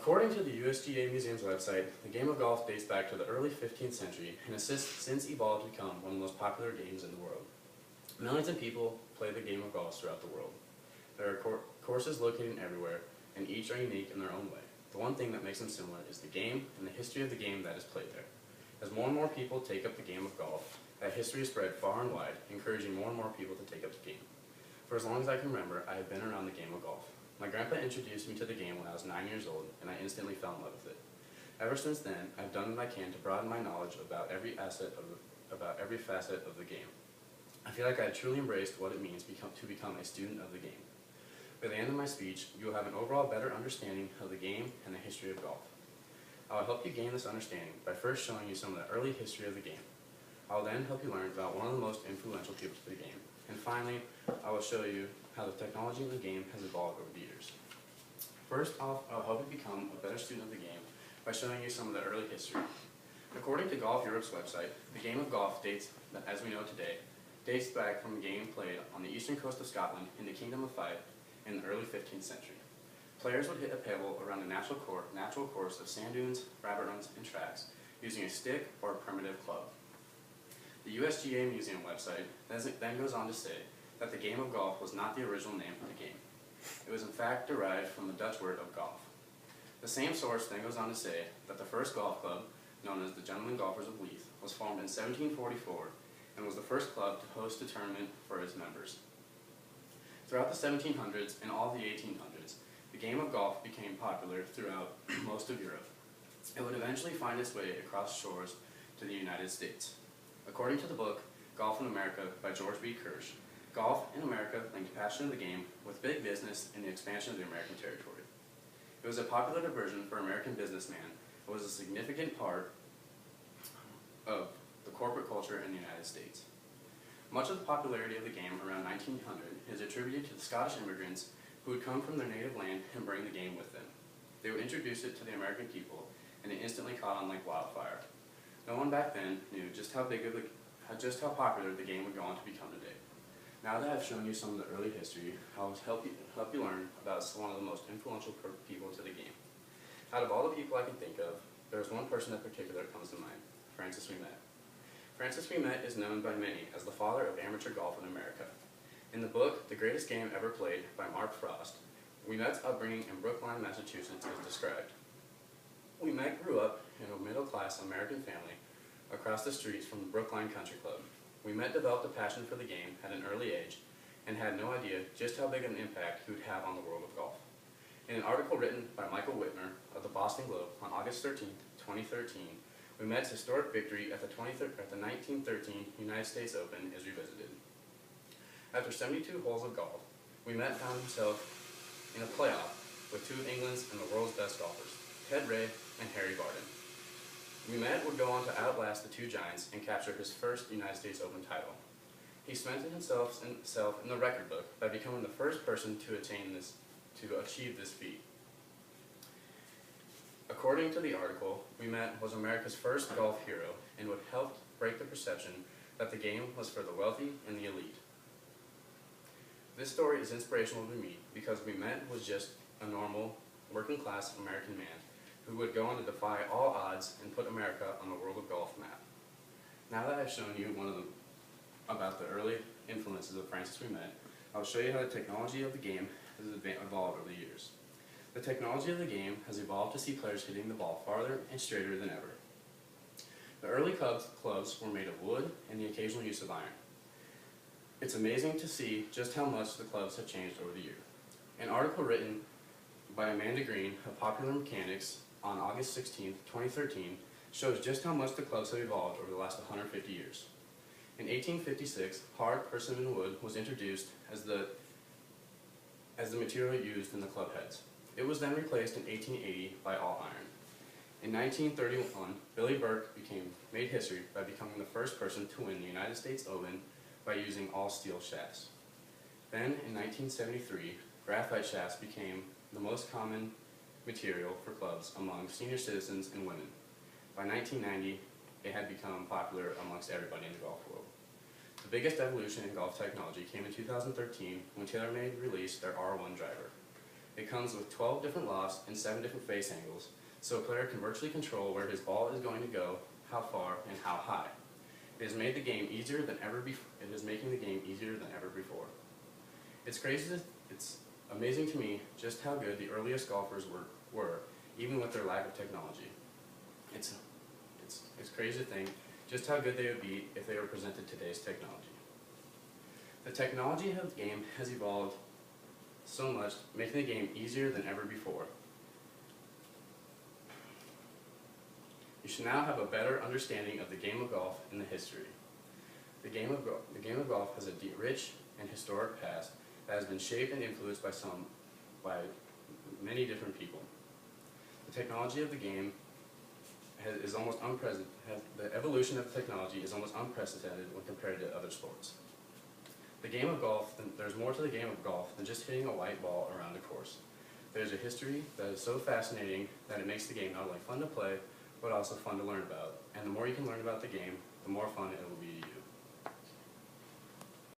According to the USGA Museum's website, the game of golf dates back to the early 15th century and has since evolved to become one of the most popular games in the world. Millions of people play the game of golf throughout the world. There are courses located everywhere, and each are unique in their own way. The one thing that makes them similar is the game and the history of the game that is played there. As more and more people take up the game of golf, that history is spread far and wide, encouraging more and more people to take up the game. For as long as I can remember, I have been around the game of golf. My grandpa introduced me to the game when I was 9 years old, and I instantly fell in love with it. Ever since then, I've done what I can to broaden my knowledge about every facet of the game. I feel like I have truly embraced what it means to become a student of the game. By the end of my speech, you will have an overall better understanding of the game and the history of golf. I will help you gain this understanding by first showing you some of the early history of the game. I will then help you learn about one of the most influential people to the game. And finally, I will show you how the technology in the game has evolved over the years. First off, I'll help you become a better student of the game by showing you some of the early history. According to Golf Europe's website, the game of golf dates, as we know today, dates back from a game played on the eastern coast of Scotland in the Kingdom of Fife in the early 15th century. Players would hit a pebble around a natural course of sand dunes, rabbit runs, and tracks using a stick or a primitive club. The USGA Museum website then goes on to say that the game of golf was not the original name for the game. It was in fact derived from the Dutch word of golf. The same source then goes on to say that the first golf club, known as the Gentlemen Golfers of Leith, was formed in 1744 and was the first club to host a tournament for its members. Throughout the 1700s and all the 1800s, the game of golf became popular throughout most of Europe. It would eventually find its way across shores to the United States. According to the book, Golf in America by George B. Kirsch, golf in America linked passion of the game with big business and the expansion of the American territory. It was a popular diversion for American businessmen and was a significant part of the corporate culture in the United States. Much of the popularity of the game around 1900 is attributed to the Scottish immigrants who would come from their native land and bring the game with them. They would introduce it to the American people, and it instantly caught on like wildfire. No one back then knew just how popular the game would go on to become today. Now that I've shown you some of the early history, I'll help you learn about one of the most influential people to the game. Out of all the people I can think of, there's one person in particular that comes to mind, Francis Ouimet. Francis Ouimet is known by many as the father of amateur golf in America. In the book, The Greatest Game Ever Played by Mark Frost, Ouimet's upbringing in Brookline, Massachusetts is described. Ouimet grew up in a middle-class American family across the streets from the Brookline Country Club. Ouimet developed a passion for the game at an early age and had no idea just how big an impact he would have on the world of golf. In an article written by Michael Whitner of the Boston Globe on August 13, 2013, Ouimet's historic victory at the 1913 United States Open is revisited. After 72 holes of golf, Ouimet found himself in a playoff with two of England's and the world's best golfers, Ted Ray and Harry Vardon. Ouimet would go on to outlast the two giants and capture his first United States Open title. He cemented himself in the record book by becoming the first person to achieve this feat. According to the article, Ouimet was America's first golf hero and would help break the perception that the game was for the wealthy and the elite. This story is inspirational to me because Ouimet was just a normal, working-class American man who would go on to defy all odds and put America on the world of golf map. Now that I've shown you about the early influences of Francis Ouimet, I'll show you how the technology of the game has evolved over the years. The technology of the game has evolved to see players hitting the ball farther and straighter than ever. The early clubs were made of wood and the occasional use of iron. It's amazing to see just how much the clubs have changed over the years. An article written by Amanda Green of Popular Mechanics on August 16, 2013, shows just how much the clubs have evolved over the last 150 years. In 1856, hard persimmon wood was introduced as the material used in the club heads. It was then replaced in 1880 by all iron. In 1931, Billy Burke made history by becoming the first person to win the United States Open by using all steel shafts. Then, in 1973, graphite shafts became the most common material for clubs among senior citizens and women. By 1990, it had become popular amongst everybody in the golf world. The biggest evolution in golf technology came in 2013 when TaylorMade released their R1 driver. It comes with 12 different lofts and 7 different face angles, so a player can virtually control where his ball is going to go, how far, and how high. It has made the game easier than ever before. It is making the game easier than ever before. It's amazing to me just how good the earliest golfers were, even with their lack of technology. It's crazy to think just how good they would be if they were presented today's technology. The technology of the game has evolved so much, making the game easier than ever before. You should now have a better understanding of the game of golf and the history. The game of golf has a rich and historic past that has been shaped and influenced by many different people. The technology of the game is almost unprecedented. The evolution of technology is almost unprecedented when compared to other sports. The game of golf, there's more to the game of golf than just hitting a white ball around a course. There's a history that is so fascinating that it makes the game not only fun to play, but also fun to learn about. And the more you can learn about the game, the more fun it will be to you.